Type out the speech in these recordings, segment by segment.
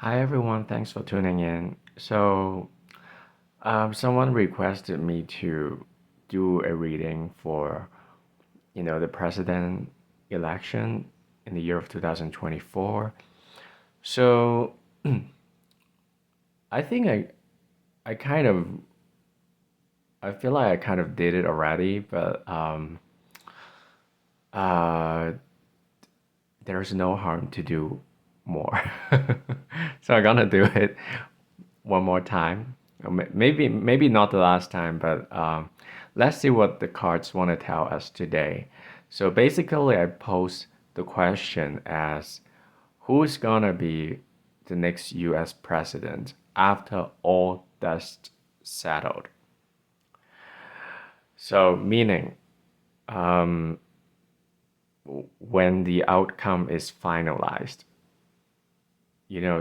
Hi everyone, thanks for tuning in. Someone requested me to do a reading for, the president election in the year of 2024. So, I think I kind of, I feel like I kind of did it already, but uh, there's no harm to do more. So I'm gonna do it one more time. Maybe not the last time, but let's see what the cards want to tell us today. So basically, I pose the question as who's gonna be the next U.S. president after all dust settled. So meaning, um, when the outcome is finalized.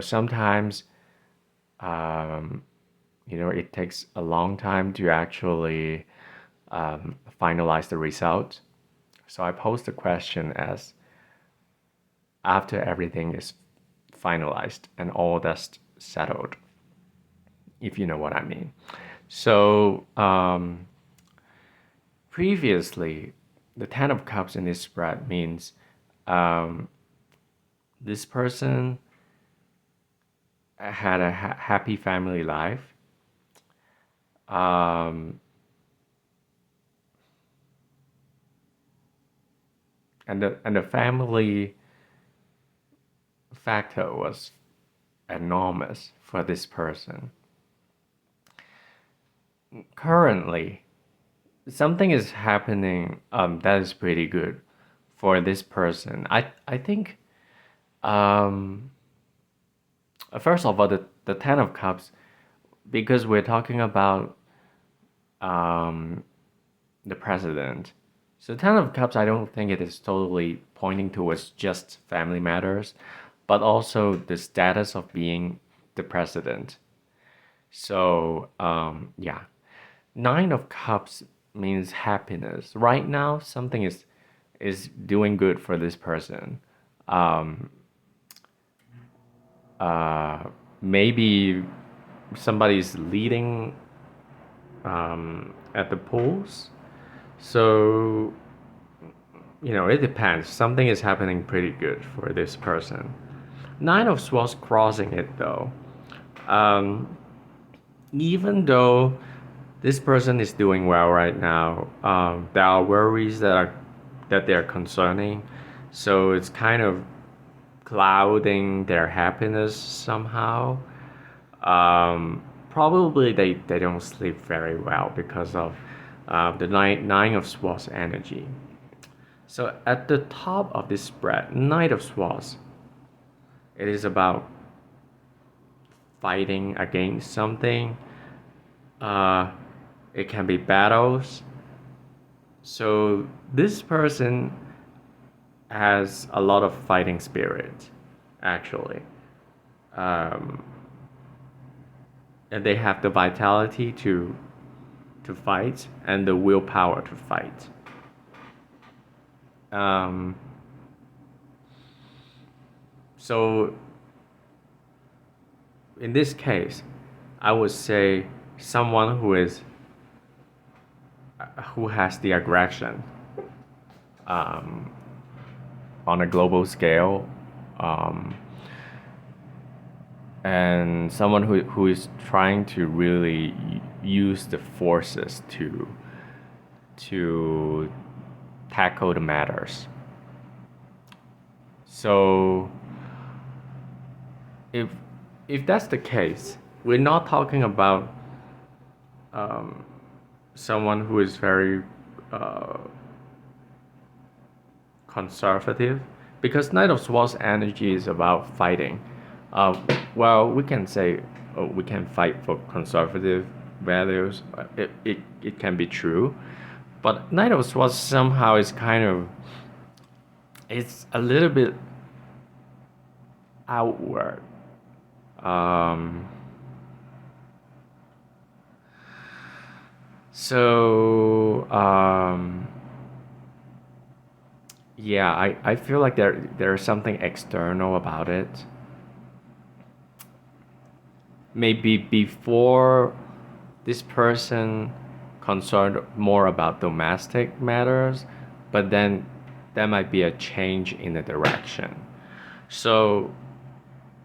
Sometimes um, it takes a long time to actually finalize the result. So I pose the question as after everything is finalized and all that's settled, if you know what I mean. So previously, the Ten of Cups in this spread means um, this person had a happy family life. Um, and the family factor was enormous for this person. Currently, something is happening that is pretty good for this person. I think um, first of all, the Ten of Cups, because we're talking about um, the president. So Ten of Cups, I don't think it is totally pointing towards just family matters, but also the status of being the president. So yeah, Nine of Cups means happiness. Right now, something is doing good for this person. Um, uh, Maybe somebody's leading at the polls. So it depends. Something is happening pretty good for this person. Nine of Swords crossing it though. Um, Even though this person is doing well right now, there are worries that they're concerning, so it's kind of clouding their happiness somehow. Probably they don't sleep very well because of the nine of Swords energy. So at the top of this spread, Knight of Swords, it is about fighting against something. Uh, it can be battles. So this person has a lot of fighting spirit, actually, um, and they have the vitality to fight and the willpower to fight. Um, so in this case, I would say someone who has the aggression um, on a global scale, um, and someone who is trying to really use the forces to tackle the matters. So if if that's the case, we're not talking about um, someone who is very uh, conservative, because Knight of Swords energy is about fighting. Uh, well, we can say we can fight for conservative values. It can be true, but Knight of Swords somehow is kind of it's a little bit outward. Um, so yeah, I feel like there's something external about it. maybe before this person concerned more about domestic matters, but then there might be a change in the direction. So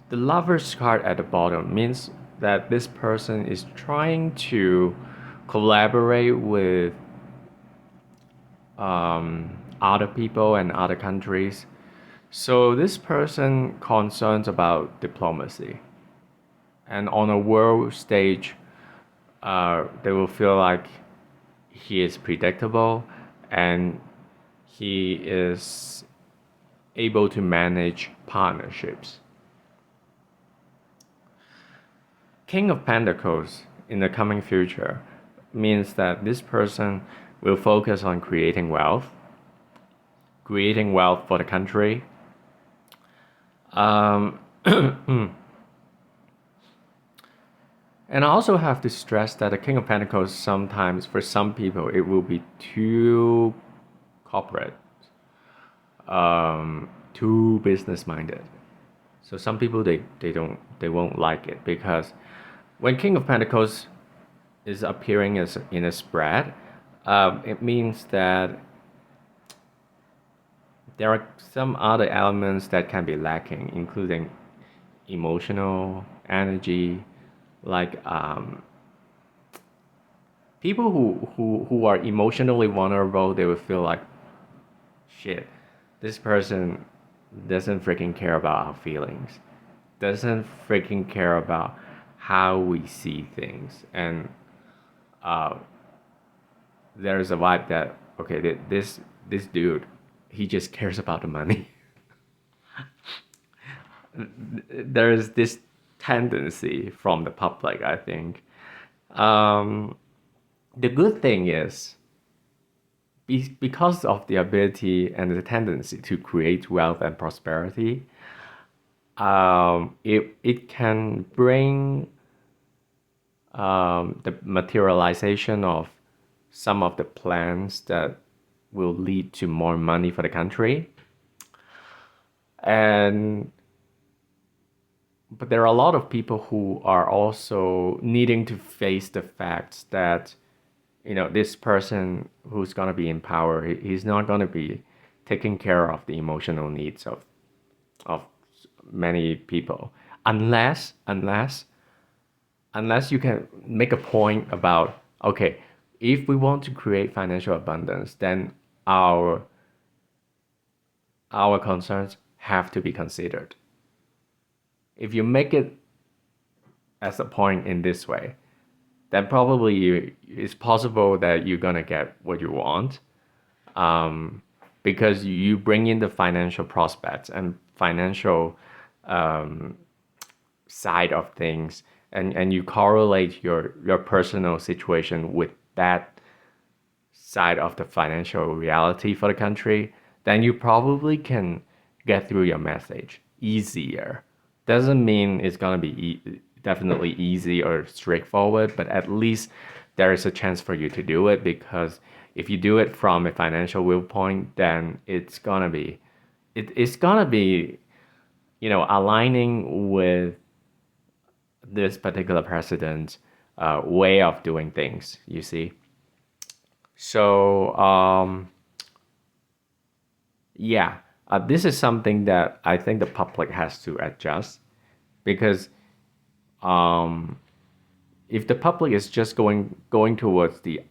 the lover's card at the bottom means that this person is trying to collaborate with other people and other countries. So this person concerns about diplomacy. And on a world stage, they will feel like he is predictable and he is able to manage partnerships. King of Pentacles in the coming future means that this person will focus on creating wealth for the country. And I also have to stress that the King of Pentacles sometimes, for some people, it will be too corporate, too business minded. So some people they won't like it because when King of Pentacles is appearing as in a spread, it means that there are some other elements that can be lacking, including emotional energy, like people who are emotionally vulnerable, they will feel like shit. This person doesn't freaking care about our feelings, doesn't freaking care about how we see things, and uh, there's a vibe that okay, this dude, he just cares about the money. There's this tendency from the public, I think. Um, the good thing is because of the ability and the tendency to create wealth and prosperity, it can bring the materialization of some of the plans that will lead to more money for the country. And but there are a lot of people who are also needing to face the fact that this person who's going to be in power, he's not going to be taking care of the emotional needs of many people unless you can make a point about okay, if we want to create financial abundance, then our concerns have to be considered. If you make it as a point in this way, then probably it's possible that you're gonna get what you want, um, because you bring in the financial prospects and financial um, side of things, and you correlate your personal situation with that side of the financial reality for the country, then you probably can get through your message easier. Doesn't mean it's gonna be definitely easy or straightforward, but at least there is a chance for you to do it, because if you do it from a financial viewpoint, then it's gonna be aligning with this particular president's way of doing things, you see. So yeah, this is something that I think the public has to adjust, because um, if the public is just going towards the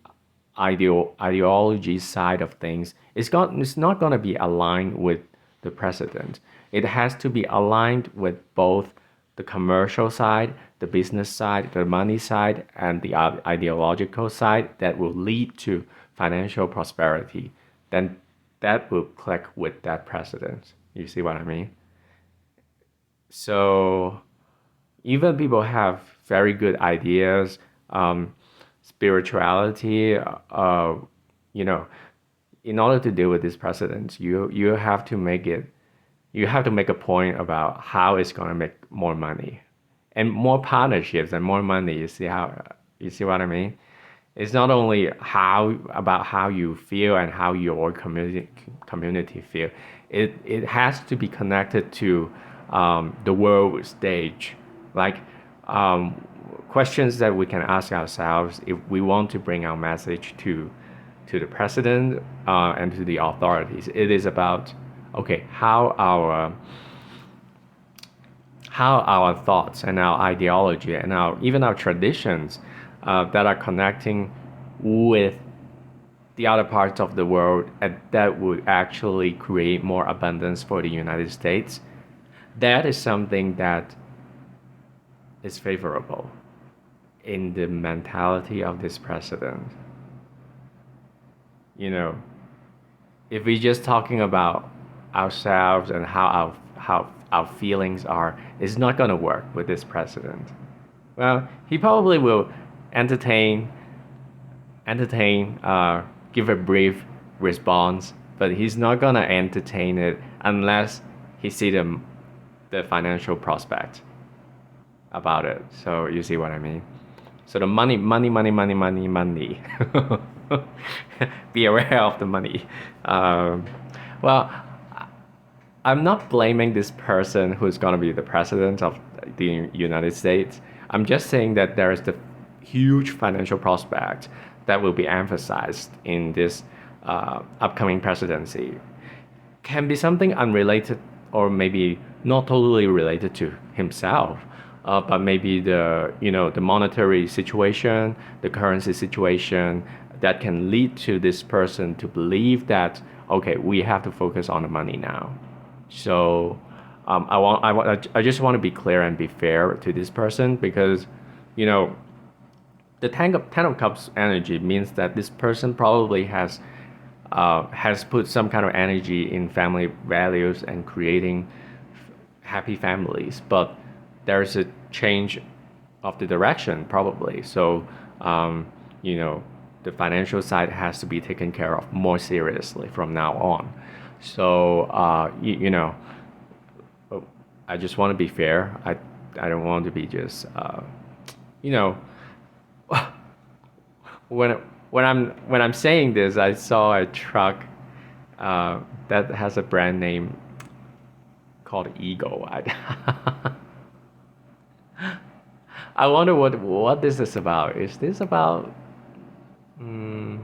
ideology side of things, it's not going to be aligned with the president. It has to be aligned with both the commercial side, the business side, the money side, and the ideological side that will lead to financial prosperity. Then that will click with that president. You see what I mean? So even people have very good ideas, spirituality, you know, in order to deal with this precedent, you have to make a point about how it's gonna make more money, and more partnerships and more money. You see what I mean? It's not only how you feel and how your community feel. It has to be connected to the world stage. Like questions that we can ask ourselves if we want to bring our message to the president and to the authorities. It is about, okay, how our thoughts and our ideology and our even our traditions that are connecting with the other parts of the world, and that would actually create more abundance for the United States. That is something that is favorable in the mentality of this president. You know, if we're just talking about ourselves and how our feelings are, it's not gonna work with this president. Well, he probably will entertain, give a brief response, but he's not gonna entertain it unless he see the financial prospect about it. So you see what I mean? So the money, money, money, money, money, money. Be aware of the money. Um, well, I'm not blaming this person who's going to be the president of the United States. I'm just saying that there is the huge financial prospect that will be emphasized in this upcoming presidency. Can be something unrelated or maybe not totally related to himself, but maybe the monetary situation, the currency situation that can lead to this person to believe that, okay, we have to focus on the money now. So I just want to be clear and be fair to this person because, you know, the ten of cups energy means that this person probably has put some kind of energy in family values and creating happy families, but there's a change of the direction probably. So you know, the financial side has to be taken care of more seriously from now on. So you know, I just want to be fair. I don't want to be just you know, when when I'm saying this, I saw a truck that has a brand name called Ego. I wonder what this is about. Is this about? mm,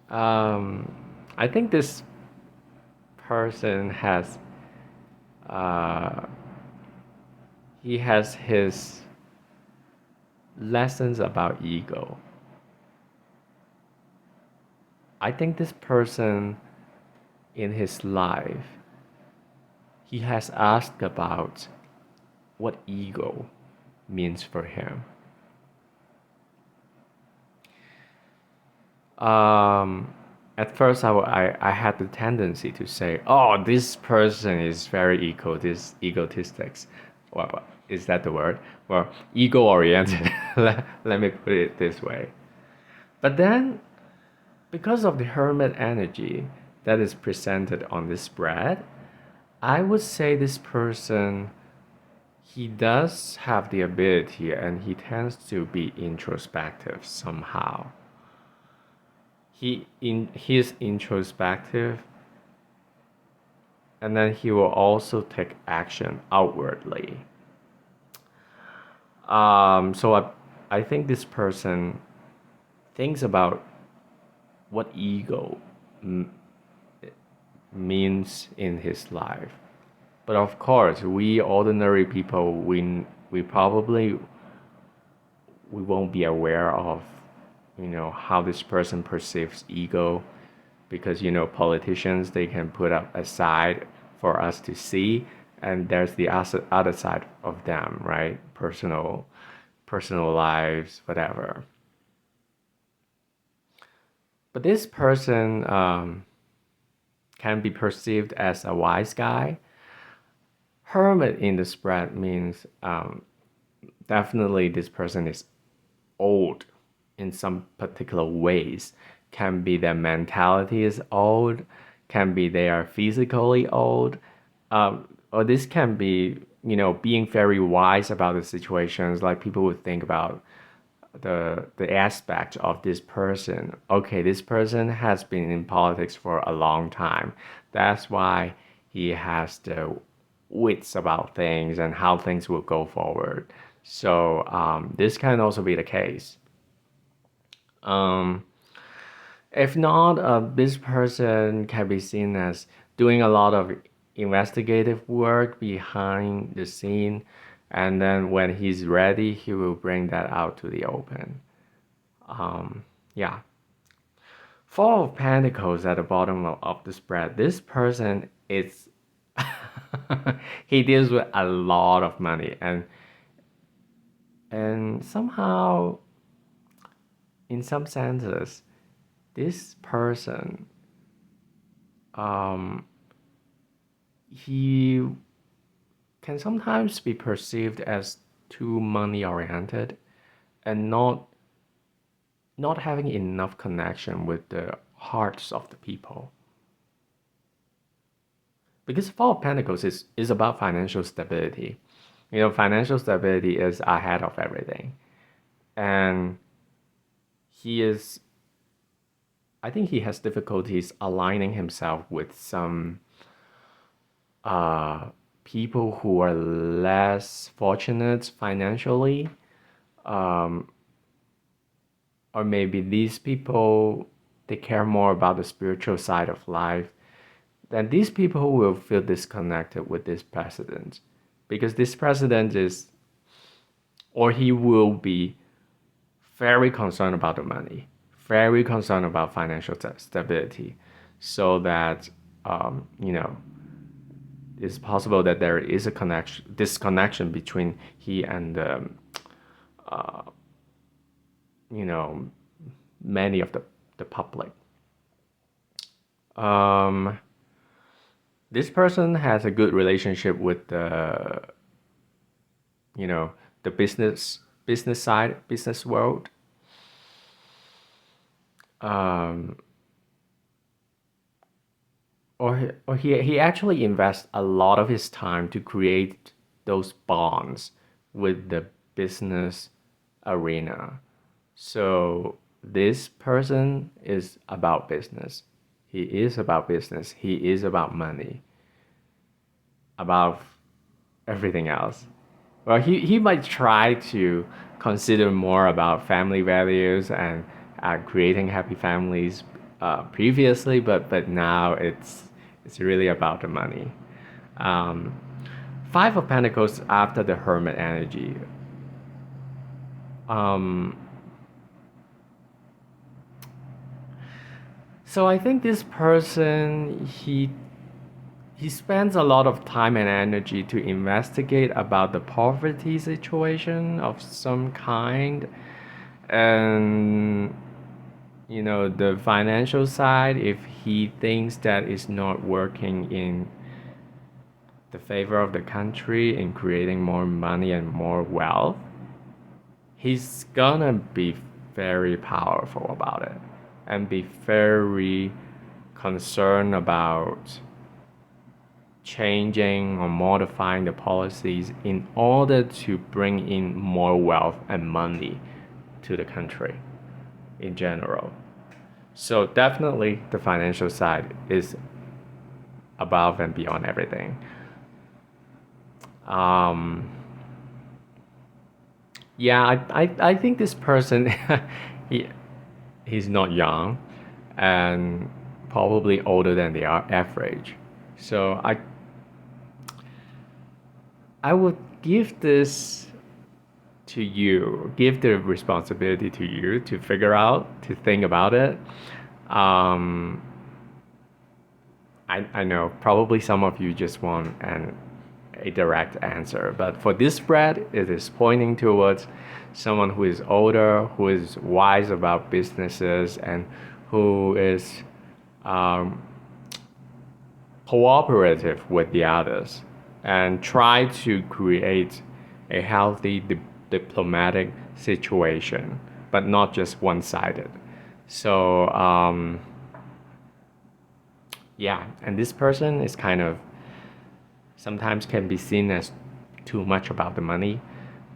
um, I think this person has uh, he has his lessons about ego. I think this person in his life, he has asked about what ego means for him. Um, at first, I had the tendency to say, "Oh, this person is very egotistic." Well, is that the word? Well, ego-oriented. Let me put it this way. But then, because of the hermit energy that is presented on this spread, I would say this person, he does have the ability and he tends to be introspective somehow. He is introspective, and then he will also take action outwardly. So I think this person thinks about what ego m- means in his life. But of course, we ordinary people, we probably we won't be aware of, how this person perceives ego, because politicians, they can put up a side for us to see, and there's the other side of them, right? Personal lives, whatever. But this person can be perceived as a wise guy. Hermit in the spread means definitely this person is old in some particular ways. Can be their mentality is old, can be they are physically old, or this can be, being very wise about the situations. Like people would think about the aspect of this person. Okay, this person has been in politics for a long time. That's why he has the wits about things and how things will go forward. So this can also be the case. Um, if not, this person can be seen as doing a lot of investigative work behind the scene, and then when he's ready, he will bring that out to the open. Yeah. Four of Pentacles at the bottom of the spread. This person is he deals with a lot of money, and somehow in some senses this person um he can sometimes be perceived as too money oriented and not having enough connection with the hearts of the people. Because Four of Pentacles is about financial stability. You know, financial stability is ahead of everything. And he is, I think he has difficulties aligning himself with some uh, people who are less fortunate financially. Um, or maybe these people, they care more about the spiritual side of life, then these people will feel disconnected with this president, because this president is, or he will be very concerned about the money, very concerned about financial stability, so that you know, it's possible that there is a disconnection between he and you know, many of the public. Um, this person has a good relationship with the, you know, the business side, business world. Um, or he actually invests a lot of his time to create those bonds with the business arena. So this person is about business. He is about business. He is about money, about everything else. Well, he might try to consider more about family values and creating happy families previously, but now it's really about the money. Um, Five of Pentacles after the Hermit energy. Um, so I think this person he spends a lot of time and energy to investigate about the poverty situation of some kind, and you know, the financial side, if he thinks that is not working in the favor of the country in creating more money and more wealth, he's gonna be very powerful about it and be very concerned about changing or modifying the policies in order to bring in more wealth and money to the country in general. So definitely the financial side is above and beyond everything. Um, yeah, I think this person he he's not young and probably older than the average. So I would give this to you, give the responsibility to you to figure out, to think about it. Um, I know probably some of you just want a direct answer, but for this spread, it is pointing towards someone who is older, who is wise about businesses, and who is um, cooperative with the others and try to create a healthy diplomatic situation, but not just one-sided. So yeah, and this person is kind of sometimes can be seen as too much about the money.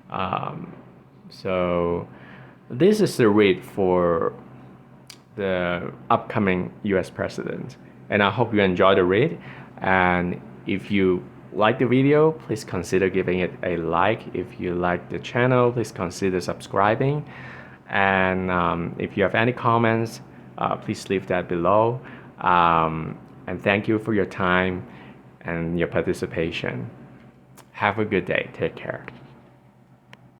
Um, so this is the read for the upcoming US president. And I hope you enjoy the read. And if you like the video, please consider giving it a like. If you like the channel, please consider subscribing. And if you have any comments, please leave that below. And thank you for your time and your participation. Have a good day. Take care.